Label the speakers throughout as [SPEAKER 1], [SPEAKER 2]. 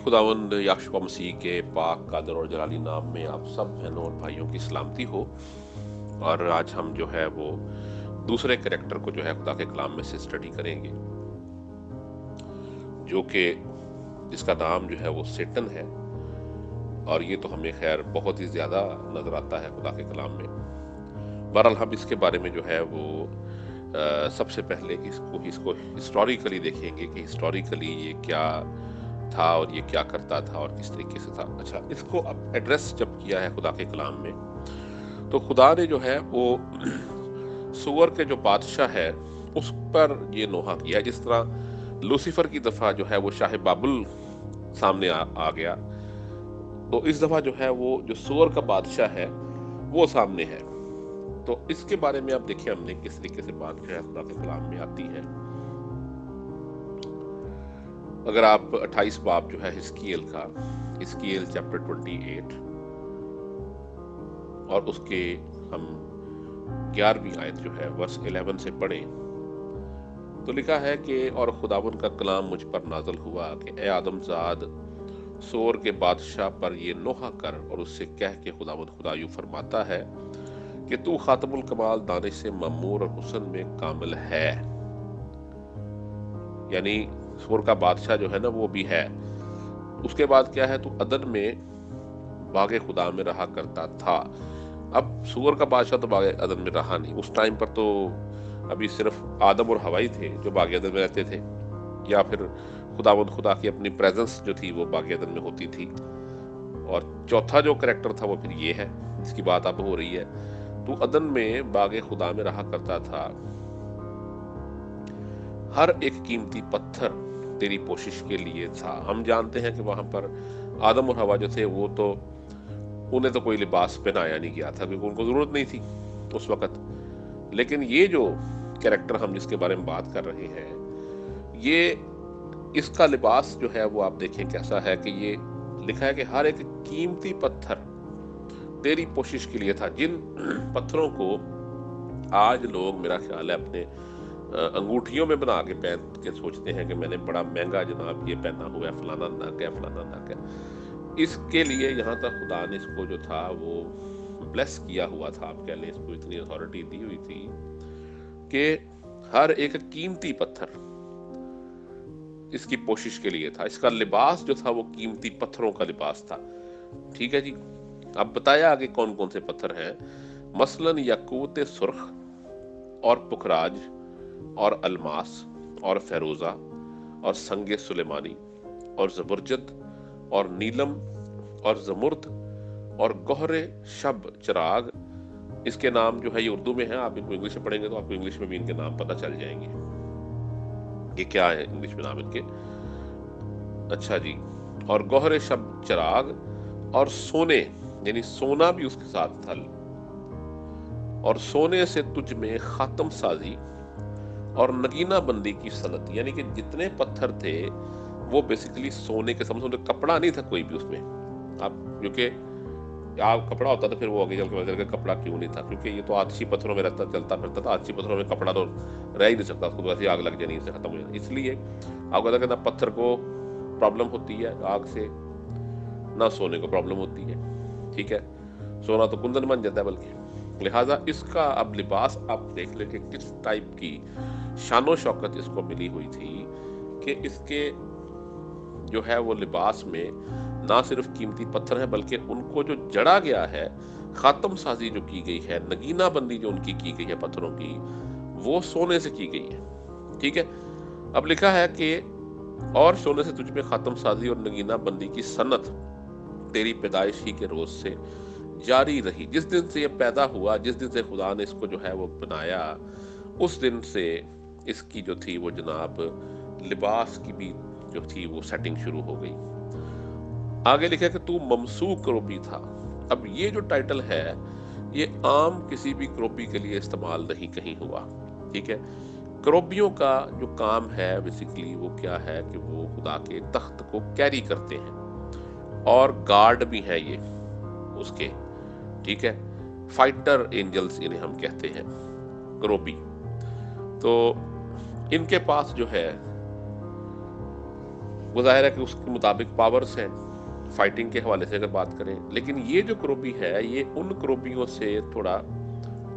[SPEAKER 1] खुदावंद यहोशू मसीह के पाक कादर और जलाली नाम में आप सब बहनों और भाइयों की सलामती हो। और आज हम जो है वो दूसरे कैरेक्टर को जो है खुदा के कलाम में से स्टडी करेंगे, जो कि जिसका नाम जो है वो सेटन है। और ये तो हमें खैर बहुत ही ज्यादा नजर आता है खुदा के कलाम में। बहरहाल हम इसके बारे में जो है वो सबसे पहले इसको हिस्टोरिकली देखेंगे कि हिस्टोरिकली ये क्या था और ये क्या करता था और किस तरीके से था। अच्छा, इसको अब एड्रेस जब किया है खुदा के कलाम में, तो खुदा ने जो है वो सुअर के जो बादशाह है उस पर ये नोहा किया, जिस तरह लूसीफर की दफा जो है वो शाह बाबुल सामने आ गया, तो इस दफा जो है वो जो सुअर का बादशाह है वो सामने है। तो इसके बारे में आप देखिए हमने किस तरीके से बात जो है खुदा के कलाम में आती है। अगर आप 28 बाब जो है हिस्कीएल चैप्टर 28 और उसके हम 11वीं आयत जो है वर्स 11 से पढ़ें, तो लिखा है कि और खुदावन का कलाम मुझ पर नाज़िल हुआ कि ए आदमजाद, सोर के बादशाह पर ये नोहा कर और उससे कह के खुदावन खुदा यूं फरमाता है कि तू खातमुल कमाल दानिश से ममूर और हुस्न में कामिल है। यानी सोर का बादशाह जो है ना वो भी है। उसके बाद क्या है, तू अदन में बागे खुदा में रहा करता था। अब सूअर का बादशाह तो बागे अदन में रहा नहीं, उस टाइम पर तो अभी सिर्फ आदम और हवा ही थे जो बागे अदन में रहते थे, या फिर खुदा की अपनी प्रेजेंस जो थी वो बागे अदन में होती थी। और चौथा जो कैरेक्टर था वो फिर ये है जिसकी बात अब हो रही है। तू अदन में बागे खुदा में रहा करता था, हर एक कीमती पत्थर तेरी पोशिश के लिए था। हम जानते हैं कि वहां पर आदम और हवा जो थे वो तो उन्हें तो कोई लिबास पहनाया नहीं गया था क्योंकि उनको जरूरत नहीं थी उस वक्त। लेकिन ये जो कैरेक्टर हम जिसके बारे में बात कर रहे हैं, ये इसका लिबास जो है वो आप देखें कैसा है कि ये लिखा है कि हर एक कीमती पत्थर तेरी पोशिश के लिए था। जिन पत्थरों को आज लोग मेरा ख्याल है अपने अंगूठियों में बना के पहन के सोचते हैं कि मैंने बड़ा महंगा जनाब ये पहना हुआ है, फलाना नग है, फलाना नग है, इसके लिए यहाँ तक खुदा ने इसको जो था वो ब्लेस किया हुआ था, आप कह लें, इसको इतनी अथॉरिटी दी हुई थी कि हर एक कीमती पत्थर इसकी पोशिश के लिए था। इसका लिबास जो था वो कीमती पत्थरों का लिबास था। ठीक है जी। अब बताया आगे कौन कौन से पत्थर हैं। मसलन यकूत सुर्ख और पुखराज और अलमास और फेरोजा और संगे सुलेमानी और जबरजद और नीलम और जमुर्द और गोहरे शब चराग। इसके नाम जो है ये उर्दू में है, आप इनको इंग्लिश में पढ़ेंगे तो आपको इंग्लिश में भी इनके नाम पता चल जाएंगे ये क्या है इंग्लिश में नाम इनके। अच्छा जी। और गोहरे शब चराग और सोने, यानी सोना भी उसके साथ था, और सोने से तुझ में खातम साजी और नगीना बंदी की सनत। यानी कि जितने पत्थर थे वो बेसिकली सोने के समझ, कपड़ा नहीं था कोई भी उसमें। आप क्योंकि आप कपड़ा होता तो फिर वो आगे चल के कपड़ा क्यों नहीं था, क्योंकि ये तो आतिशी पत्थरों में रहता चलता फिरता था। आतिशी पत्थरों में कपड़ा तो रह ही नहीं सकता, उसको वैसे आग लग जानी से खत्म हो जाए। इसलिए आपको पता ना पत्थर को प्रॉब्लम होती है आग से, ना सोने को प्रॉब्लम होती है। ठीक है, सोना तो कुंदन बन जाता है बल्कि। लिहाजा इसका अब लिबास आप देख ले कि किस टाइप की शानो शौकत इसको मिली हुई थी कि इसके जो है वो लिबास में ना सिर्फ कीमती पत्थर है बल्कि उनको जो जड़ा गया है, खातम साजी जो की गई है, नगीना बंदी जो उनकी की गई है पत्थरों की, वो सोने से की गई है। ठीक है। अब लिखा है कि और सोने से तुझ में खातम साजी और नगीना बंदी की सनत तेरी पैदाइश ही के रोज से जारी रही। जिस दिन से ये पैदा हुआ, जिस दिन से खुदा ने इसको जो है वो बनाया, उस दिन से इसकी जो थी वो जनाब लिबास की भी जो थी वो सेटिंग शुरू हो गई। आगे लिखा कि तू ममसूक क्रोबी था। अब ये जो टाइटल है ये आम किसी भी क्रोबी के लिए इस्तेमाल नहीं कहीं हुआ। ठीक है। क्रोबियों का जो काम है बेसिकली वो क्या है कि वो खुदा के तख्त को कैरी करते हैं और गार्ड भी है ये उसके। ठीक है। फाइटर एंजल्स इन्हें हम कहते हैं, क्रोबी। तो इनके पास जो है وہ ظاہر ہے کہ اس کے مطابق پاورز ہیں فائٹنگ کے حوالے سے اگر بات کریں، لیکن یہ جو کروبی ہے یہ ان کروبیوں سے تھوڑا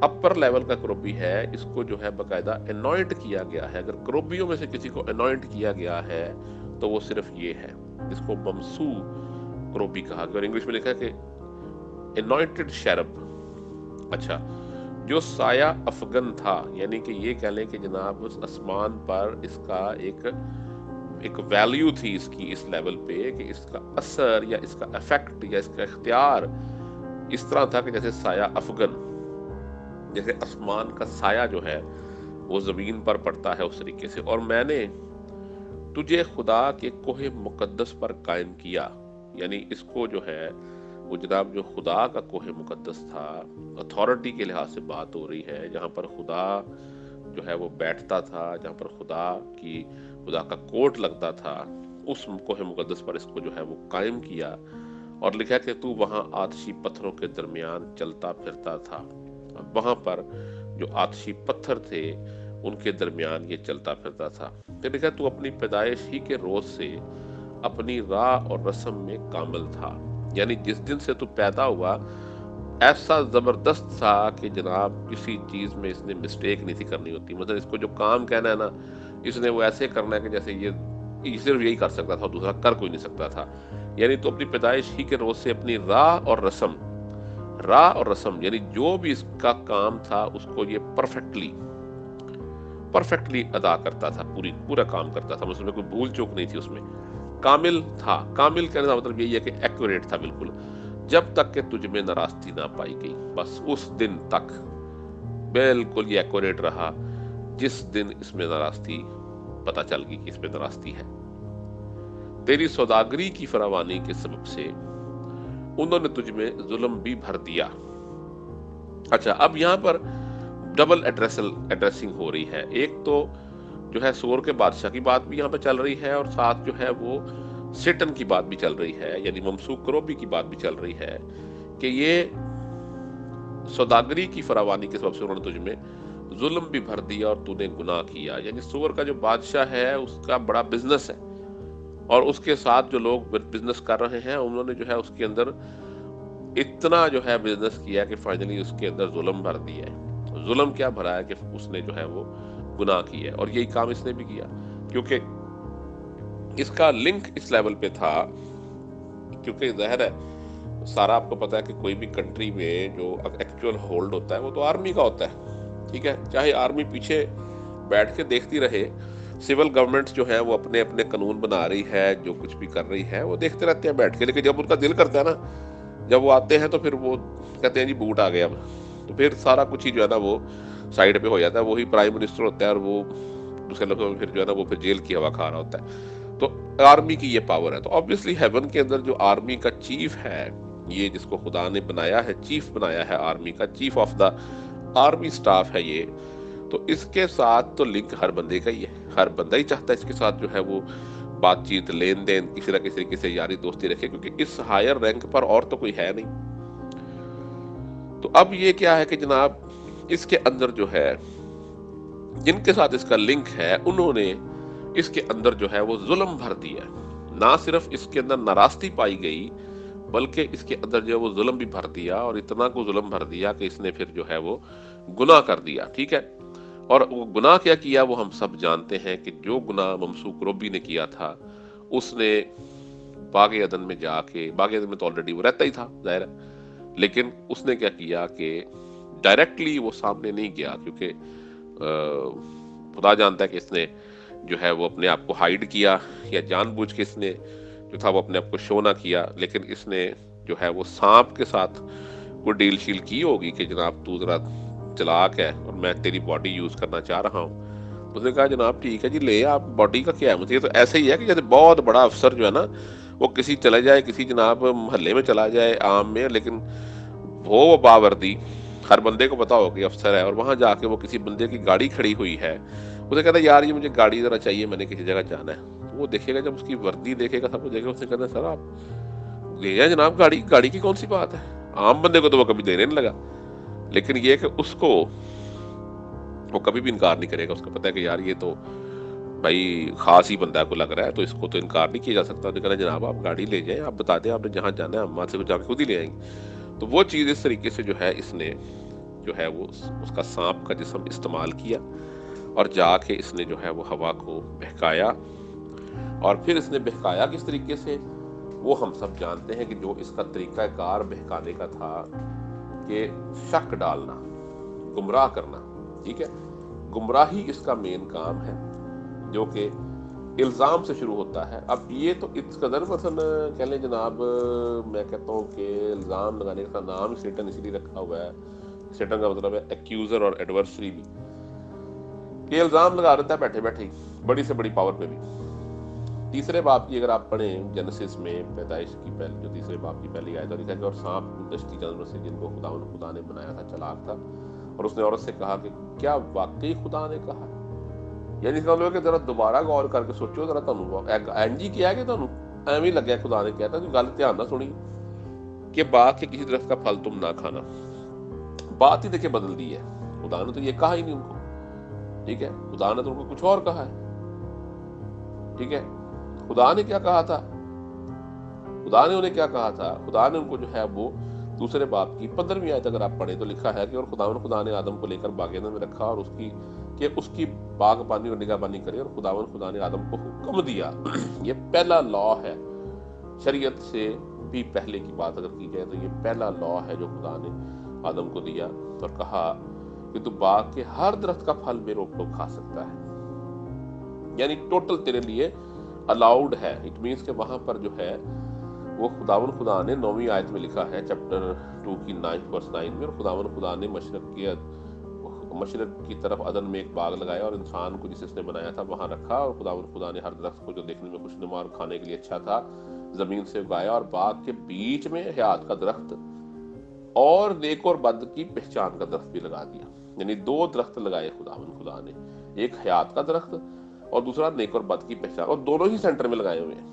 [SPEAKER 1] اپر لیول کا کروبی ہے، اس کو جو ہے باقاعدہ انوائنٹ کیا گیا ہے۔ اگر کروبیوں میں سے کسی کو انوائنٹ کیا گیا ہے تو وہ صرف یہ ہے، اس کو ممسو کروبی کہا گیا، اور انگلش میں لکھا ہے کہ انوائنٹڈ شیرب۔ اچھا، جو سایہ افغن تھا، یعنی کہ یہ کہہ لیں کہ جناب اس آسمان پر اس کا ایک ویلیو تھی اس کی اس لیول پہ کہ اس کا اثر یا اس کا افیکٹ یا اس کا اختیار اس طرح تھا کہ جیسے سایہ افغن، جیسے آسمان کا سایہ جو ہے وہ زمین پر پڑتا ہے اس طریقے سے۔ اور میں نے تجھے خدا کے کوہ مقدس پر قائم کیا، یعنی اس کو جو ہے وہ جناب جو خدا کا کوہ مقدس تھا، اتھارٹی کے لحاظ سے بات ہو رہی ہے، جہاں پر خدا جو ہے وہ بیٹھتا تھا، جہاں پر خدا کا کوٹ لگتا تھا، اس کوہ مقدس پر اس کو جو ہے وہ قائم کیا، اور لکھا کہ تو وہاں آتشی پتھروں کے درمیان چلتا پھرتا تھا۔ وہاں پر جو آتشی پتھر تھے ان کے درمیان یہ چلتا پھرتا تھا۔ پھر لکھا تو اپنی پیدائش ہی کے روز سے اپنی راہ اور رسم میں کامل تھا، یعنی جس دن سے تو پیدا ہوا ایسا زبردست تھا کہ جناب کسی چیز میں اس نے مسٹیک نہیں تھی کرنی ہوتی۔ مطلب اس کو جو کام کہنا ہے نا، اس نے وہ ایسے کرنا ہے کہ جیسے یہ صرف یہی کر سکتا تھا اور دوسرا کر کوئی نہیں سکتا تھا۔ یعنی تو اپنی پیدائش ہی کے روز سے اپنی راہ اور رسم یعنی جو بھی اس کا کام تھا اس کو یہ پرفیکٹلی ادا کرتا تھا، پورا کام کرتا تھا، اس میں کوئی بھول چوک نہیں تھی، اس میں کامل تھا۔ کامل کہنے کا مطلب یہی ہے کہ ایکوریٹ تھا بالکل، جب تک کہ تجھ میں ناراستی نہ پائی گئی، بس اس دن تک بالکل یہ ایکوریٹ رہا جس دن اس میں ناراستی پتہ چل گئی کہ اس میں ناراستی ہے۔ تیری سوداگری کی فراوانی کے سبب سے انہوں نے تجھ میں ظلم بھی بھر دیا۔ اچھا، اب یہاں پر ڈبل ایڈریسنگ ہو رہی ہے، ایک تو جو ہے سور کے بادشاہ کی بات بھی یہاں پہ چل رہی ہے، اور ساتھ جو ہے وہ سیٹن کی بات بھی چل رہی ہے، یعنی ممسوک کروبی کی بات بھی چل رہی ہے کہ یہ سوداگری کی فراوانی کے سبب سے انہوں نے تجھ میں ظلم بھی بھر دیا اور تو نے گناہ کیا۔ یعنی سور کا جو بادشاہ ہے اس کا بڑا بزنس ہے، اور اس کے ساتھ جو لوگ بزنس کر رہے ہیں انہوں نے جو ہے اس کے اندر اتنا جو ہے بزنس کیا کہ فائنلی اس کے اندر ظلم بھر دیا ہے۔ ظلم کیا بھرا ہے کہ اس نے جو ہے وہ گناہ کیا ہے، اور یہی کام اس نے بھی کیا، کیونکہ اس کا لنک اس لیول پہ تھا، کیونکہ ظاہر ہے سارا آپ کو پتا ہے کہ کوئی بھی کنٹری میں جو ایکچوئل ہولڈ ہوتا ہے وہ تو آرمی کا ہوتا ہے، ٹھیک ہے، چاہے آرمی پیچھے بیٹھ کے دیکھتی رہے، سول گورنمنٹ جو ہے وہ اپنے اپنے قانون بنا رہی ہے، جو کچھ بھی کر رہی ہے وہ دیکھتے رہتے ہیں بیٹھ کے، لیکن جب ان کا دل کرتا ہے نا، جب وہ آتے ہیں تو پھر وہ کہتے ہیں جی بوٹ آ گیا، تو پھر سارا کچھ ہی جو ہے نا وہ سائیڈ پہ ہو جاتا ہے، وہی پرائم منسٹر ہوتا ہے، اور وہ دوسرے لوگوں میں پھر جو ہے نا وہ پھر جیل کی ہوا کھا رہا ہوتا ہے۔ تو آرمی کی یہ پاور ہے، تو obviously ہیون کے اندر جو آرمی کا چیف ہے، یہ جس کو خدا نے بنایا ہے، چیف بنایا ہے آرمی کا، chief of the army staff ہے یہ، تو اس کے ساتھ تو لنک ہر بندے کا ہی ہے، ہر بندہ ہی چاہتا ہے اس کے ساتھ جو ہے وہ بات چیت، لین دین، کسی نہ کسی طریقے سے یاری دوستی رکھے، کیونکہ اس ہائر رینک پر اور تو کوئی ہے نہیں۔ تو اب یہ کیا ہے کہ جناب اس کے اندر جو ہے جن کے ساتھ اس کا لنک ہے انہوں نے اس کے اندر جو ہے وہ ظلم بھر دیا، نہ صرف اس کے اندر ناراستی پائی گئی بلکہ اس کے اندر جو ہے وہ ظلم بھی بھر دیا، اور اتنا کو ظلم بھر دیا کہ اس نے پھر جو ہے وہ گناہ کر دیا، ٹھیک ہے۔ اور وہ گناہ کیا کیا وہ ہم سب جانتے ہیں کہ جو گناہ ممسوک روبی نے کیا تھا، اس نے باغ عدن میں جا کے، باغ عدن میں تو آلریڈی وہ رہتا ہی تھا ظاہر ہے، لیکن اس نے کیا کیا کہ ڈائریکٹلی وہ سامنے نہیں گیا، کیونکہ خدا جانتا ہے کہ اس نے جو ہے وہ اپنے آپ کو ہائیڈ کیا، یا جان بوجھ کے اس نے جو تھا وہ اپنے آپ کو شو نہ کیا، لیکن اس نے جو ہے وہ سانپ کے ساتھ کوئی ڈیل شیل کی ہوگی کہ جناب تو ذرا چلاک ہے اور میں تیری باڈی یوز کرنا چاہ رہا ہوں۔ اس نے کہا جناب ٹھیک ہے جی، لے آپ باڈی کا کیا ہے، مجھے تو ایسے ہی ہے کہ جیسے بہت بڑا افسر جو ہے نا وہ کسی چلا جائے، کسی جناب محلے میں چلا جائے عام میں، لیکن وہ باوردی ہر بندے کو پتا ہو کہ افسر ہے، اور وہاں جا کے وہ کسی بندے کی گاڑی کھڑی ہوئی ہے، اسے کہتا ہے یار یہ مجھے گاڑی ذرا چاہیے، میں نے کسی جگہ جانا ہے، وہ دیکھے گا، جب اس کی وردی دیکھے گا، سب کو دیکھے گا، اس نے کہنا سر آپ لے جائیں جناب گاڑی کی کون سی بات ہے، عام بندے کو تو وہ کبھی دینے نہیں لگا، لیکن یہ کہ اس کو وہ کبھی بھی انکار نہیں کرے گا، اس کو پتا ہے کہ یار یہ تو भाई खास ही बंदा को लग रहा है तो इसको तो इनकार नहीं किया जा सकता। उन्होंने कहा जनाब आप गाड़ी ले जाएं, आप बता दें आपने जहाँ जाना है, हम वहाँ से जाके खुद ही ले आएंगे। तो वो चीज़ इस तरीके से जो है इसने जो है वो उसका सांप का जिस्म इस्तेमाल किया और जाके इसने जो है वो हवा को बहकाया। और फिर इसने बहकाया किस तरीके से, वो हम सब जानते हैं कि जो इसका तरीकाकार बहकाने का था कि शक डालना, गुमराह करना। ठीक है, गुमराही इसका मेन काम है, जो कि इल्ज़ाम से शुरू होता है। अब ये तो इस कदर मसलन कह लें जनाब, मैं कहता हूँ कि इल्ज़ाम लगाने का नाम सेटन इसलिए रखा हुआ है, सेटन का मतलब है एक्यूज़र और एडवर्सरी भी, ये इल्ज़ाम लगा देता है बैठे बैठे ही, बड़ी से बड़ी पावर पे भी। तीसरे बाप की अगर आप पढ़ें जेनेसिस में, पैदाइश की पहले जो तीसरे बाप की पहली आयत, और लिखा है और सांप दश्ती जानवरों से जिनको खुदा ने बनाया था चालाक था, और उसने औरत से कहा कि क्या वाकई खुदा ने कहा। यानी इसका मतलब कि जरा दोबारा गौर करके सोचो, जरा ਤੁਹਾਨੂੰ ਇੰਜ ਹੀ किया कि ਤੁਹਾਨੂੰ ਐਵੇਂ ही लगे खुदा ने कहता तो गल ध्यान ਨਾਲ सुनी कि बाग के किसी दरख्त का फल तुम ना खाना। बात ही देखिए बदल दी है, खुदा ने तो ये कहा ही नहीं उनको। ठीक है, खुदा ने तो उनको कुछ और कहा है। ठीक है, खुदा ने क्या कहा था, खुदा ने उन्हें क्या कहा था, खुदा ने उनको जो है वो दूसरे बाप की 15वीं आयत अगर आप पढ़े तो लिखा है कि और खुदा ने आदम को लेकर बागेदान में रखा और उसकी बागबानी और निगाहबानी करे, और खुदा ने आदम को हुक्म दिया। ये पहला लॉ है, शरीयत से भी पहले की बात अगर की जाए तो ये पहला लॉ है जो खुदा ने आदम को दिया, और कहा कि तू बाग के हर दरख्त का फल बेरोक टोक खा सकता है। यानी टोटल तेरे लिए अलाउड है। इट मीन्स के वहां पर जो है वो खुदा ने 9वीं आयत में लिखा है, चैप्टर 2 की 9 वर्स 9 में, और खुदा ने मशरक की तरफ अदन में एक बाग लगाया और इंसान को जिसने बनाया था वहां रखा, और खुदा ने हर दरख्त को जो देखने में खुशनुमा और खाने के लिए अच्छा था जमीन से उगाया, और बाग के बीच में हयात का दरख्त और नेक और बद की पहचान का दरख्त भी लगा दिया। यानी 2 दरख्त लगाए खुदा ने, एक हयात का दरख्त और दूसरा नेक और बद की पहचान, और दोनों ही सेंटर में लगाए हुए हैं।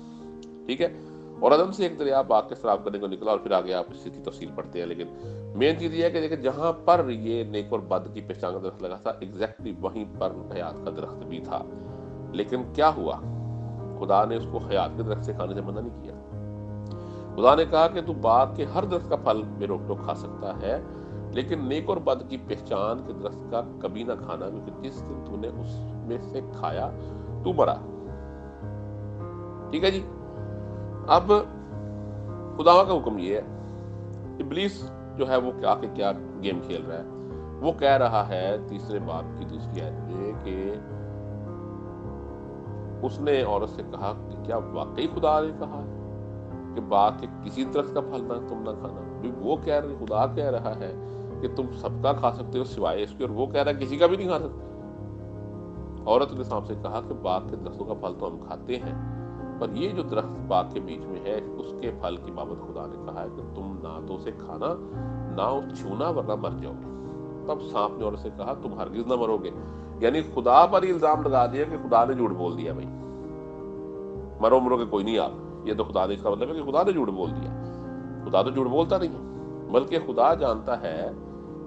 [SPEAKER 1] ठीक है, और अदम से एक दरिया बाग के शराब करने को निकला, और फिर आगे आप इसकी तफसील पढ़ते हैं। लेकिन मेन चीज ये है कि देखिए जहां पर ये नेक और बद की पहचान का दरख्त लगा था, एग्जैक्टली वहीं पर हयात का दरख्त भी था। लेकिन क्या हुआ, खुदा ने उसको हयात के दरख्त से खाने से मना नहीं किया। खुदा ने कहा कि तू बाग के हर दरख्त का फल बेरोक टोक खा सकता है, लेकिन नेक और बद की पहचान के दरख्त का कभी ना खाना, क्योंकि जिस दिन तूने उसमें से खाया तू मरा। ठीक है जी। अब खुदा का हुक्म ये है, इब्लीस जो है वो क्या गेम खेल रहा है। वो कह रहा है तीसरे बाप की दूसरी आयत में कि उसने औरत से कहा कि क्या वाकई खुदा ने कहा है कि बाग के किसी दरख्त का फल ना तुम ना खाना। वो कह रहे, खुदा कह रहा है कि तुम सबका खा सकते हो सिवाय इसके, और वो कह रहा है किसी का भी नहीं खा सकते। औरत ने सांप से कहा कि बाग के दरख्तों का फल तो हम खाते हैं, पर ये जो दरख्त बाग के बीच में है उसके फल की बाबत खुदा ने कहा है कि तुम ना तो उसे खाना ना छूना वरना मर जाओगे। तब सांप ने औरत से कहा तुम हरगिज ना मरोगे। यानी खुदा पर इल्जाम लगा दिया कि खुदा ने झूठ बोल दिया, भाई मरोगे कोई नहीं आप। ये तो खुदा ने, इसका मतलब है कि खुदा ने झूठ बोल दिया। खुदा तो झूठ बोलता नहीं है, बल्कि खुदा जानता है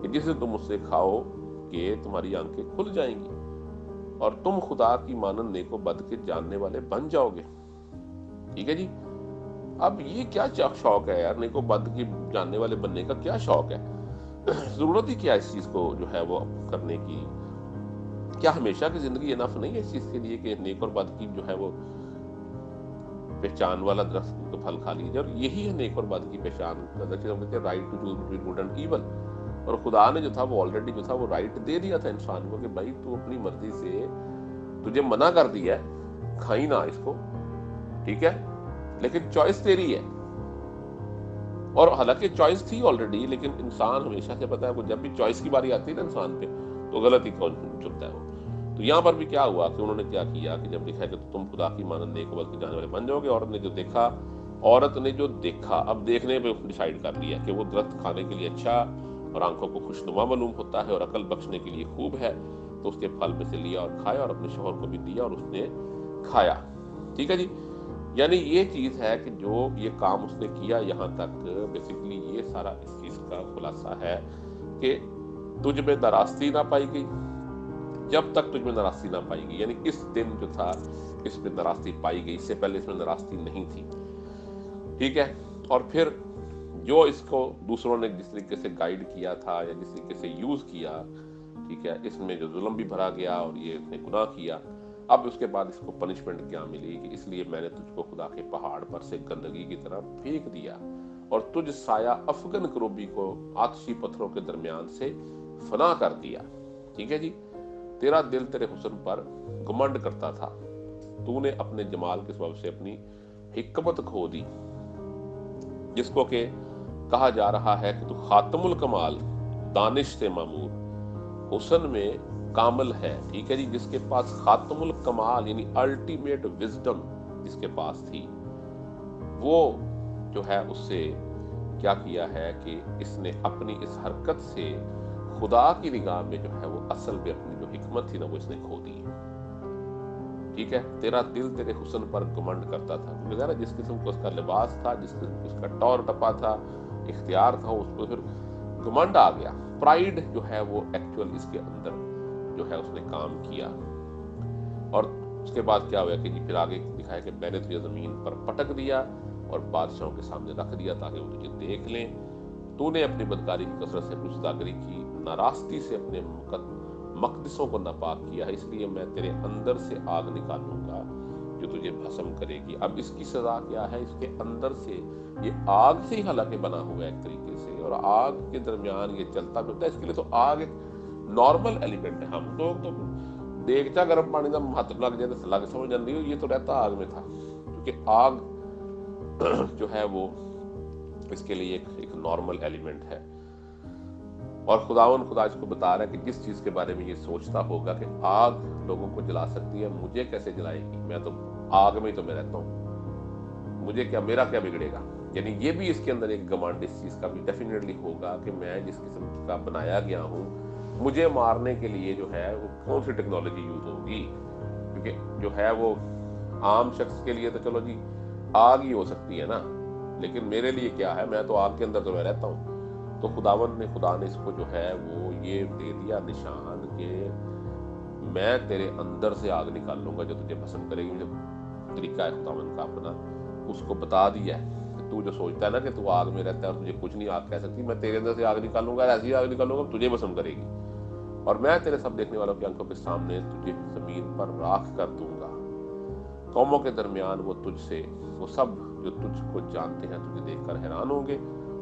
[SPEAKER 1] कि जिसे तुम उससे खाओ कि तुम्हारी आंखें खुल जाएंगी और तुम खुदा की मानन नेको बद के जानने वाले बन जाओगे। ठीक है जी। अब ये क्या शौक है यार, नेको बद की जानने वाले बनने का क्या शौक है? जरूरत ही क्या इस चीज को जो है वो करने की? क्या हमेशा की जिंदगी इनफ नहीं है इस चीज के लिए कि नेक और बद की जो है वो पहचान वाला दरख्त तो फल खा लीजिए? और यही है नेक और बद की पहचान, right to choose between good and evil. और खुदा ने जो था वो ऑलरेडी जो था वो राइट दे दिया था इंसान को कि भाई तू अपनी मर्जी से, तुझे मना कर दिया है खाई ना इसको, ठीक है, लेकिन चॉइस तेरी है। और हालांकि चॉइस थी ऑलरेडी, लेकिन इंसान हमेशा से पता है वो जब भी चॉइस की बारी आती है ना इंसान पे तो गलत ही चुनता है वो। तो यहाँ पर भी क्या हुआ कि उन्होंने क्या किया कि जब लिखा है कि तुम खुदा की मानन नेक बद के जाने वाले बन जाओगे, औरत ने जो देखा, अब देखने पे डिसाइड कर लिया कि वो दरख्त खाने के लिए अच्छा और आंखों को खुशनुमा मालूम होता है और अकल बख्शने के लिए खूब है, तो उसके फल में से लिया और खाया और अपने शौहर को भी दिया और उसने खाया। ठीक है जी। यानी ये चीज है कि जो ये काम उसने किया, यहाँ तक बेसिकली ये सारा इस चीज का खुलासा है कि तुझ में नाराजगी ना पाई गई, जब तक तुझ में नाराज़गी ना पाई गई। यानी इस दिन जो था इसमें नाराज़गी पाई गई, इससे पहले इसमें नाराज़गी नहीं थी। ठीक है। और फिर जो इसको दूसरों ने जिस तरीके से गाइड किया था या जिस तरीके से यूज किया, ठीक है, इसमें जो जुल्म भी भरा गया और ये इसने गुनाह किया, अब उसके बाद इसको पनिशमेंट क्या मिली कि इसलिए मैंने तुझको खुदा के पहाड़ पर से गंदगी की तरह फेंक दिया और तुझ साया अफगन करूबी को आतशी पत्थरों के दरमियान से फना कर दिया। ठीक है जी। तेरा दिल तेरे हुस्न पर घमंड करता था, तूने अपने जमाल के सबब से अपनी हिकमत खो दी, जिसको के कहा जा रहा है कि तू खातमुल कमाल दानिश से मामूर, हुस्न में कामल है। ठीक है जी। जिसके पास खातमुल कमाल यानी अल्टीमेट विजडम जिसके पास थी, वो जो है उससे क्या किया है कि इसने अपनी इस हरकत से खुदा की निगाह में जो है वो असल में अपनी जो हिकमत थी ना वो इसने खो दी। ठीक है। तेरा दिल तेरे हुस्न पर घमंड करता था, जिस किस्म का उसका लिबास था, जिस किस्म का उसका टौर टपा था, इख्तियार था, उसको फिर घमंड आ गया। प्राइड जो है वो एक्चुअल इसके अंदर जो है उसने काम किया। और उसके बाद क्या हुआ कि जी फिर आगे दिखाया कि मैंने तुझे जमीन पर पटक दिया और बादशाहों के सामने रख दिया ताकि वो तुझे देख लें। तूने अपनी बदकारी की कसरत से अपनी सदागरी की, नाराजगी से अपने मकदसों को नापाक किया है, इसलिए मैं तेरे अंदर से आग निकालूंगा जो तुझे भस्म करेगी। अब इसकी सजा क्या है? इसके अंदर से, ये आग से ही हालांकि बना हुआ है एक तरीके से, और आग के दरमियान ये चलता फिरता है। इसके लिए तो आग एक नॉर्मल एलिमेंट है। हम लोग तो देखता गर्म पानी का महत्व लग जाए तो लग समझ नहीं हो, ये तो रहता आग में था, क्योंकि आग जो है वो इसके लिए एक नॉर्मल एलिमेंट है। और खुदा इसको बता रहा है कि जिस चीज के बारे में ये सोचता होगा कि आग लोगों को जला सकती है, मुझे कैसे जलाएगी, मैं तो आग में ही तो मैं रहता हूँ, मुझे क्या, मेरा क्या बिगड़ेगा। यानी ये भी इसके अंदर एक घमंड इस चीज का भी डेफिनेटली होगा कि मैं जिस किस्म का बनाया गया हूँ, मुझे मारने के लिए जो है वो कौन सी टेक्नोलॉजी यूज होगी। क्योंकि जो है वो आम शख्स के लिए तो चलो जी आग ही हो सकती है ना, लेकिन मेरे लिए क्या है, मैं तो आग के अंदर तो मैं रहता हूँ। तो खुदा ने इसको जो है वो ये दे दिया निशान कि मैं तेरे अंदर से आग निकाल लूंगा जो तुझे पसंद करेगी। जो तरीका है खुदावन का अपना, उसको बता दिया है। तू जो सोचता है ना कि तू आग में रहता है और तुझे कुछ नहीं आग कह सकती, मैं तेरे अंदर से आग निकालूंगा, ऐसी आग निकालूंगा तुझे पसंद करेगी, और मैं तेरे सब देखने वालों की आंखों के सामने तुझे जमीन पर राख कर दूंगा। कौमों के दरमियान वो तुझसे, वो सब जो तुझको जानते हैं तुझे देखकर हैरान होंगे,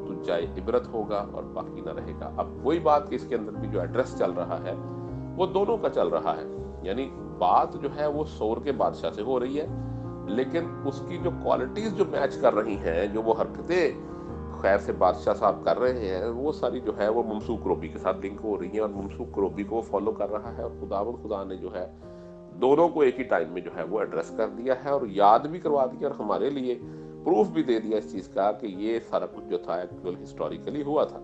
[SPEAKER 1] तुझ जाए इबरत होगा और बाकी ना रहेगा। अब वही बात कि इसके अंदर भी जो एड्रेस चल रहा है वो दोनों का चल रहा है। यानी बात जो है वो सोर के बादशाह से हो रही है, लेकिन उसकी जो क्वालिटीज जो मैच कर रही हैं, जो वो हरकतें खैर से बादशाह साहब कर रहे हैं, वो सारी जो है वो ममसूक रोबी के साथ लिंक हो रही है और ममसूक रोबी को फॉलो कर रहा है। और खुदा ने जो है दोनों को एक ही टाइम में जो है वो एड्रेस कर दिया है और याद भी करवा दिया, और हमारे लिए प्रूफ भी दे दिया इस चीज का कि ये सारा कुछ जो था एक्चुअल हिस्टोरिकली हुआ था।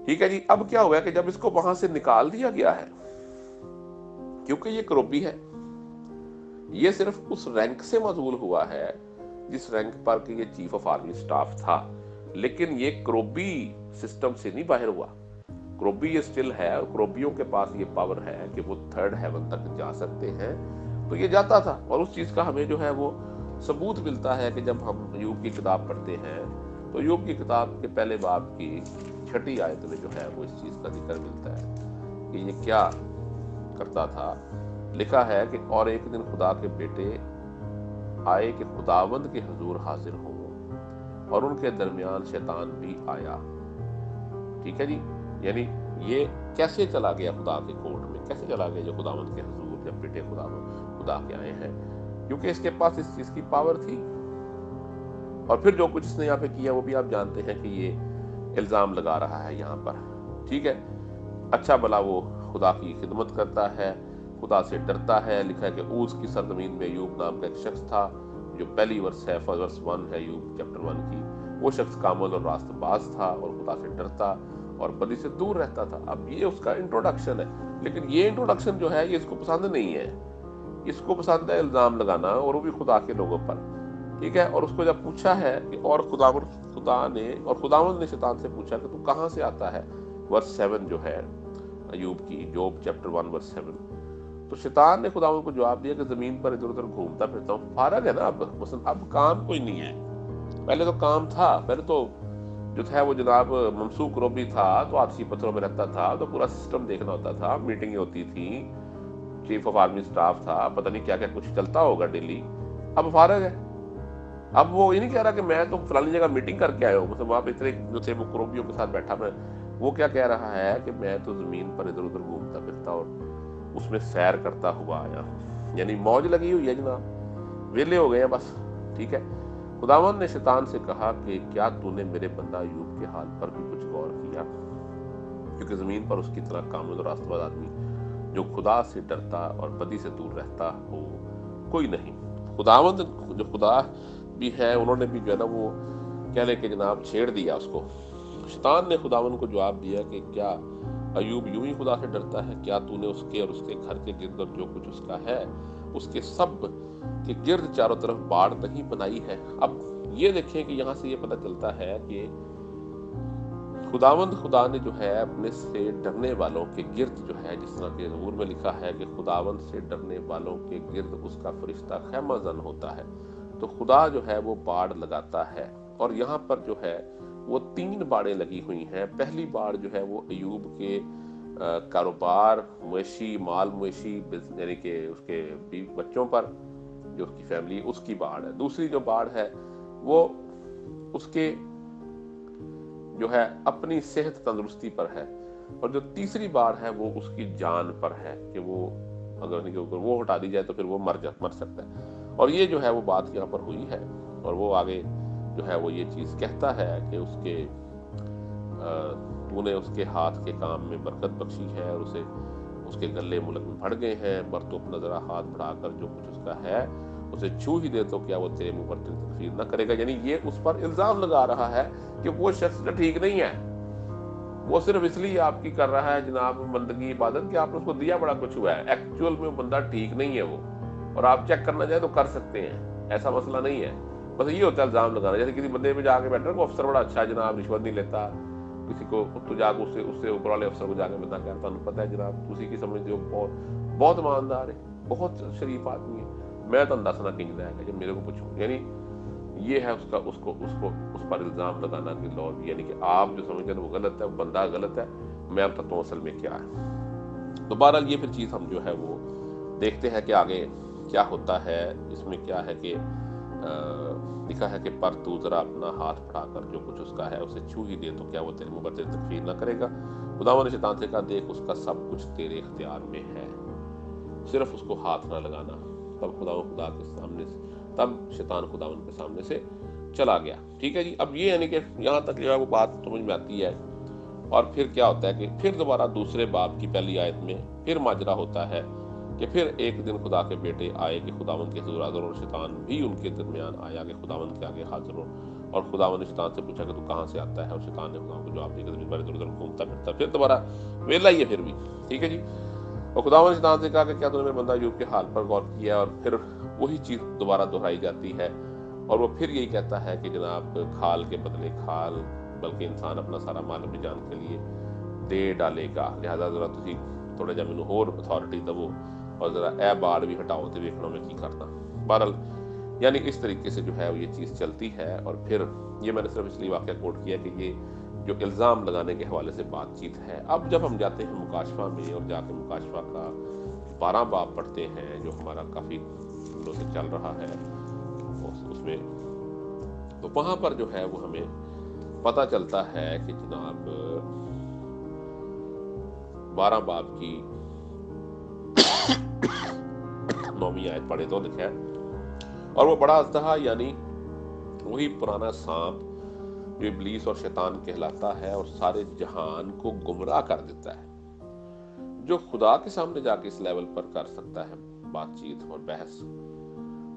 [SPEAKER 1] ठीक है जी। अब क्या हुआ कि जब इसको वहां से निकाल दिया गया है, क्योंकि ये करोबी है, ये सिर्फ उस रैंक से मजबूर हुआ है जिस रैंक पर कि ये चीफ ऑफ आर्मी स्टाफ था, लेकिन ये क्रोबी सिस्टम से नहीं बाहर हुआ। क्रोबी ये स्टिल है, और क्रोबियों के पास ये पावर है कि वो थर्ड हेवन तक जा सकते हैं। तो ये जाता था, और उस चीज का हमें जो है वो सबूत मिलता है कि जब हम यूब की किताब पढ़ते हैं तो यूब की किताब के पहले बाब की 6ठी आयत में जो है वो इस चीज का जिक्र मिलता है कि ये क्या करता था। लिखा है कि और एक दिन खुदा के बेटे आए कि खुदावंद के हुजूर हाजिर हो, और उनके दरमियान शैतान भी आया। ठीक है जी। यानी ये कैसे चला गया खुदा के कोर्ट में, कैसे चला गया जो खुदावंद के हुजूर, जब बेटे खुदा के आए हैं, क्योंकि इसके पास इस चीज की पावर थी। और फिर जो कुछ इसने यहाँ पे किया वो भी आप जानते हैं कि ये इल्जाम लगा रहा है यहाँ पर। ठीक है। अच्छा भला वो खुदा की खिदमत करता है, खुदा से डरता है। लिखा है कि ऊस की सरजमीन में यूब नाम का एक शख्स था, जो पहली वर्स है, वर्स 1 है यूब चैप्टर 1 की। वो शख्स कामल और रास्तबाज था और खुदा से डरता और बदी से दूर रहता था। अब ये उसका इंट्रोडक्शन है, लेकिन ये इंट्रोडक्शन जो है ये इसको पसंद नहीं है। इसको पसंद है इल्जाम लगाना, और वो भी खुदा के लोगों पर। ठीक है। और उसको जब पूछा है कि और खुदावंद ने शैतान से पूछा कि तू कहां से आता है, वर्स 7 जो है अयूब की, जोब चैप्टर 1 वर्स 7। तो शैतान ने खुदावंद को जवाब दिया कि जमीन पर इधर उधर घूमता फिरता हूँ, फारग है ना अब, मसलन अब काम कोई नहीं है। पहले तो काम था, पहले तो जो था वो जनाब ममसूक रोबी था, तो आतशी पत्थरों में रहता था, तो पूरा सिस्टम देखना होता था, मीटिंगें होती थी, चीफ ऑफ आर्मी स्टाफ था, पता नहीं क्या क्या कुछ चलता होगा डेली। अब फारग है। अब वो ये नहीं कह रहा कि मैं तो फलानी जगह मीटिंग करके आया हूँ, मतलब वहां पे इतने जो थे वो क्रोबियों के साथ बैठा मैं, वो क्या कह रहा है कि मैं तो जमीन पर इधर उधर घूमता फिरता और उसमें सैर करता हुआ आया, यानी मौज लगी हुई है जनाब, वेले हो गए हैं बस। ठीक है। खुदावंद ने शैतान से कहा कि क्या तूने मेरे बंदा अय्यूब के हाल पर भी कुछ गौर किया, क्योंकि जमीन पर उसकी तरह कामिल और रास्तबाज आदमी जो खुदा से डरता और बदी से दूर रहता हो कोई नहीं। खुदावंद जो खुदा भी है, उन्होंने भी जो है ना वो कह ले कि जनाब छेड़ दिया उसको। शैतान ने खुदावंद को जवाब दिया कि क्या अय्यूब यूं ही खुदा से डरता है? क्या तूने उसके और उसके घर के गिर्द और जो कुछ उसका है उसके सब के गिर्द चारों तरफ बाड़ नहीं बनाई है? अब ये देखें कि यहाँ से ये पता चलता है कि खुदावंद खुदा ने जो है अपने से डरने वालों के गिर्द जो है, जिस तरह के ज़बूर में लिखा है कि खुदावंद से डरने वालों के गिर्द उसका फरिश्ता खैमाजन होता है, तो खुदा जो है वो बाड़ लगाता है। और यहाँ पर जो है वो 3 बाड़ें लगी हुई हैं। पहली बाड़ जो है वो अय्यूब के कारोबार, मवेशी, माल मवेशी, यानी कि उसके बीवी बच्चों पर, जो उसकी फैमिली, उसकी बाड़ है। दूसरी जो बाड़ है वो उसके जो है अपनी सेहत तंदुरुस्ती पर है। और जो तीसरी बार है वो उसकी जान पर है कि वो अगर वो हटा दी जाए तो फिर वो मर सकता है। और ये जो है वो बात यहाँ पर हुई है। और वो आगे जो है वो ये चीज कहता है कि उसके तूने उसके हाथ के काम में बरकत बख्शी है और उसे उसके गले मुलक में फट गए हैं, पर तो अपना जरा हाथ बढ़ाकर जो कुछ उसका है उसे छू ही दे तो क्या वो तेरे मुंह पर तकफीर न करेगा। यानी ये उस पर इल्जाम लगा रहा है कि वो शख्स ठीक नहीं है, वो सिर्फ इसलिए आपकी कर रहा है जनाब बंदगी इबादत कि आपने उसको दिया बड़ा कुछ हुआ है, एक्चुअल में वो बंदा ठीक नहीं है वो, और आप चेक करना चाहे तो कर सकते हैं, ऐसा मसला नहीं है। बस ये होता है इल्जाम लगाना। जैसे किसी बंदे पे जाके बैठा वो अफसर बड़ा अच्छा है जनाब, रिश्वत नहीं लेता किसी को, तो जाकर उससे ऊपर वाले अफसर को जाके बता कर तुम पता है जनाब उसी की समझ जो बहुत ईमानदार है, बहुत शरीफ आदमी है, मैं तो दसना किंग है जब मेरे को पूछूं। यानी ये है उसका उसको उसको उस पर इल्जाम लगाना कि लॉ, यानी कि आप जो समझते हैं वो गलत है, वो बंदा गलत है, मैं बताता हूँ असल में क्या है। तो बहरहाल ये फिर चीज हम जो है वो देखते हैं कि आगे क्या होता है। इसमें क्या है कि लिखा है कि पर तू जरा अपना हाथ बढ़ाकर जो कुछ उसका है उसे छू ही दे तो क्या वो तेरे मुंह पर तकफीर न करेगा। खुदावंद ने शैतान से कहा देख उसका सब कुछ तेरे इख्तियार में है, सिर्फ उसको हाथ ना लगाना। तब खुदा के सामने तब शैतान खुदावंद के सामने से चला गया। ठीक है जी। अब ये यानी कि यहाँ तक जो है वो बात समझ में आती है। और फिर क्या होता है कि फिर दोबारा दूसरे बाब की पहली आयत में फिर माजरा होता है कि फिर एक दिन खुदा के बेटे आए कि खुदावंद के हुजूर हाजिर और शैतान भी उनके दरमियान आया कि खुदावंद के आगे हाजिर हो। और खुदावंद ने शैतान से पूछा कि तू कहाँ से आता है, और शैतान ने खुदावंद को जवाब दिया कि जमीन पर इधर उधर घूमता फिरता। फिर दोबारा वेला ही है फिर भी। ठीक है जी। और खुदावंद ने शैतान से कहा कि क्या तूने मेरे बंदा अय्यूब के हाल पर गौर किया? और फिर वही चीज दोबारा दोहराई जाती है और वो फिर यही कहता है कि जनाब खाल के बदले खाल, बल्कि इंसान अपना सारा माल अपनी जान के लिए दे डालेगा, लिहाजा जरा तुसी थोड़ा जा मैनू होर अथॉरिटी दवो और जरा ए बाड़ भी हटाओ तो देखना मैं की करता। बहरहाल यानी इस तरीके से जो है ये चीज़ चलती है। और फिर ये मैंने सिर्फ इसलिए वाक़या कोट किया कि ये जो इल्ज़ाम लगाने के हवाले से बातचीत है। अब जब हम जाते हैं मुकाशफा में और जाके मुकाशफा का 12 बाब पढ़ते हैं जो हमारा काफ़ी दिनों से चल रहा है उसमें, तो वहाँ पर जो है वो हमें पता चलता है कि जनाब 12 बाब की 9वीं आयत पढ़े तो लिखा है और वो बड़ा अजदहा यानी वही पुराना सांप जो इब्लीस और शैतान कहलाता है और सारे जहान को गुमराह कर देता है, जो खुदा के सामने जाके इस लेवल पर कर सकता है बातचीत और बहस,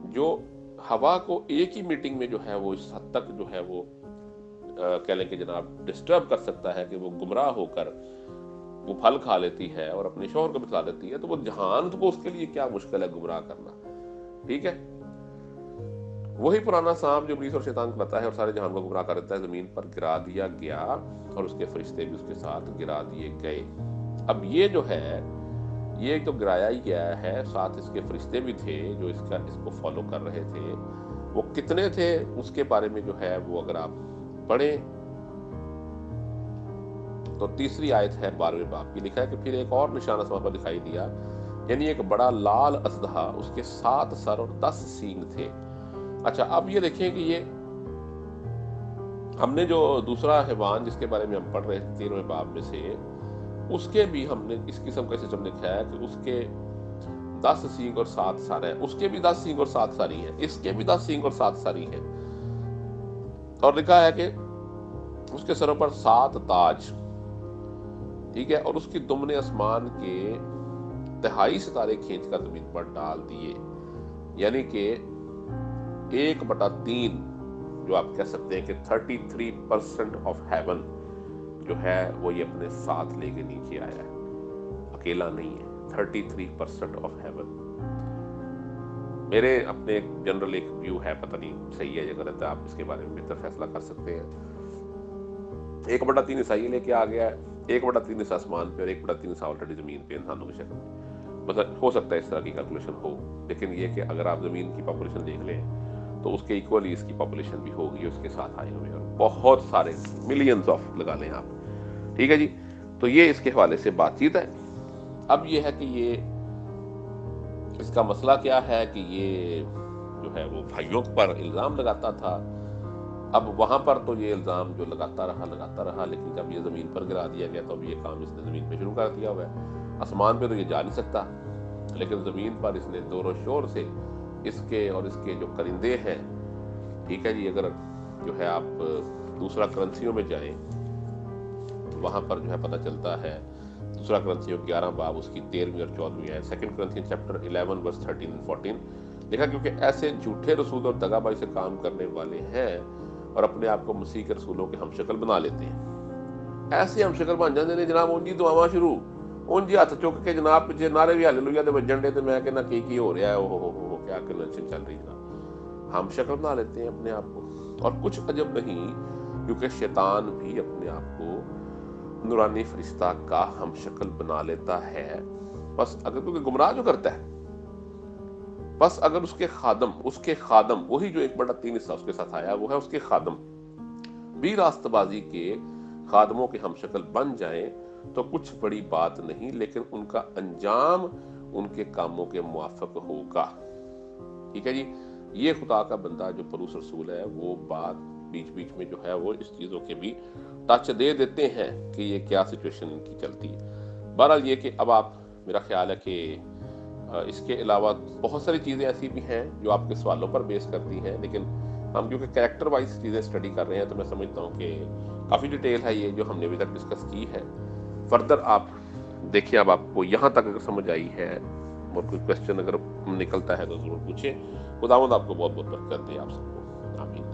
[SPEAKER 1] जो हवा को एक ही मीटिंग में जो है वो इस हद तक जो है वो कह लें कि जनाब डिस्टर्ब कर सकता है कि वो गुमराह होकर वो फल खा लेती है और अपने शौहर को भी खा लेती है। तो वो जहान को उसके लिए क्या मुश्किल है गुमराह करना। ठीक है। वही पुराना सांप जो इब्लीस और शैतान कहलाता है और सारे जहान को गुमराह कर देता है, जमीन पर गिरा दिया गया और उसके फरिश्ते भी उसके साथ गिरा दिए गए। अब ये जो है ये तो गिराया ही गया है, साथ इसके फरिश्ते भी थे जो इसको फॉलो कर रहे थे। वो कितने थे उसके बारे में जो है वो अगर आप पढ़ें तो तीसरी आयत है 12वें बाब की, लिखा है कि फिर एक और निशान आसमान पर दिखाई दिया, यानी एक बड़ा लाल अजदहा, उसके 7 सर और 10 सींग थे। अच्छा, अब ये देखें कि ये हमने जो दूसरा हैवान जिसके बारे में हम पढ़ रहे थे 13वें बाब में से, उसके भी हमने इस किस्म का सिस्टम लिखा है कि उसके 10 सींग और 7 सर हैं, उसके भी 10 सींग और 7 सरी हैं, इसके भी 10 सींग और 7 सरी हैं। और लिखा है कि उसके सरों पर 7 ताज, ठीक है, और उसकी दुम ने आसमान के 3 सितारे खींच कर जमीन पर डाल दिए, यानी कि 1/3, जो आप कह सकते हैं कि 33% ऑफ हेवन जो है वो ये अपने साथ लेके नीचे आया है, अकेला नहीं है। 33% ऑफ हेवन। मेरे अपने जनरल एक व्यू है, पता नहीं सही है या गलत है, आप इसके बारे में बेहतर फैसला कर सकते हैं। 1/3 ईसा ये लेके आ गया है, 1/3 ईसा आसमान पे और 1/3 ईसा ऑलरेडी जमीन पे इंसानों की शक्ल में। मतलब हो सकता है इस तरह की कैलकुलेशन हो, लेकिन ये कि अगर आप जमीन की पॉपुलेशन देख लें तो उसके इक्वली इसकी पॉपुलेशन भी होगी उसके साथ आए हुए, और बहुत सारे मिलियंस ऑफ लगा लें आप, ठीक है जी। तो ये इसके हवाले से बातचीत है। अब ये है कि ये इसका मसला क्या है कि ये जो है वो भाइयों पर इल्जाम लगाता था। अब वहां पर तो ये इल्जाम जो लगाता रहा, लेकिन जब ये जमीन पर गिरा दिया गया तो अब ये काम इसने जमीन पे शुरू कर दिया हुआ है। आसमान पे तो ये जा नहीं सकता, लेकिन जमीन पर इसने जोरों शोर से इसके और इसके जो परिंदे हैं, ठीक है जी, अगर जो है आप दूसरा करंसियों में जाएं तो वहां पर जो है पता चलता है, दूसरा करंसियों 11 बाब उसकी 13वीं और 14वीं है, 2 करंसियन चैप्टर 11 वर्स 13 and 14 लिखा, क्योंकि ऐसे झूठे रसूल और दगाबाजी से काम करने वाले हैं और अपने आप को मसीह के रसूलों के हमशक्ल बना लेते हैं। ऐसे हमशक्ल बन जाते हैं जनाब, उंजी दुआवां शुरू, उंजी हथ चुक के जनाब पिछे नारे भी हालेलुया दे वजन डे, ते मैं कहना की हो रहा है, ओहो क्या कन्वेंशन चल रही जनाब। हमशक्ल बना लेते हैं अपने आप को, और कुछ अजब नहीं, क्योंकि शैतान भी अपने आप को नूरानी फरिश्ता का हमशक्ल बना लेता है। बस अगर क्योंकि गुमराह जो करता है, बस अगर उसके खादम वही जो 1/3 हिस्सा उसके साथ आया वो है, उसके खादम भी रास्तबाजी के खादमों के हमशक्ल बन जाएं तो कुछ बड़ी बात नहीं, लेकिन उनका अंजाम उनके कामों के मुआफिक होगा, ठीक है जी। ये खुदा का बंदा जो परूस रसूल है वो बात बीच बीच में जो है वो इस चीजों के भी टच दे देते हैं कि ये क्या सिचुएशन इनकी चलती है। बहरहाल ये कि अब आप, मेरा ख्याल है कि इसके अलावा बहुत सारी चीज़ें ऐसी भी हैं जो आपके सवालों पर बेस करती हैं, लेकिन हम क्योंकि कैरेक्टर वाइज चीज़ें स्टडी कर रहे हैं तो मैं समझता हूँ कि काफ़ी डिटेल है ये जो हमने अभी तक डिस्कस की है। फर्दर आप देखिए, अब आपको यहाँ तक अगर समझ आई है और कोई क्वेश्चन अगर निकलता है तो ज़रूर पूछें। खुदावंद आपको बहुत बहुत बरकत दे आप सबको, आमीन।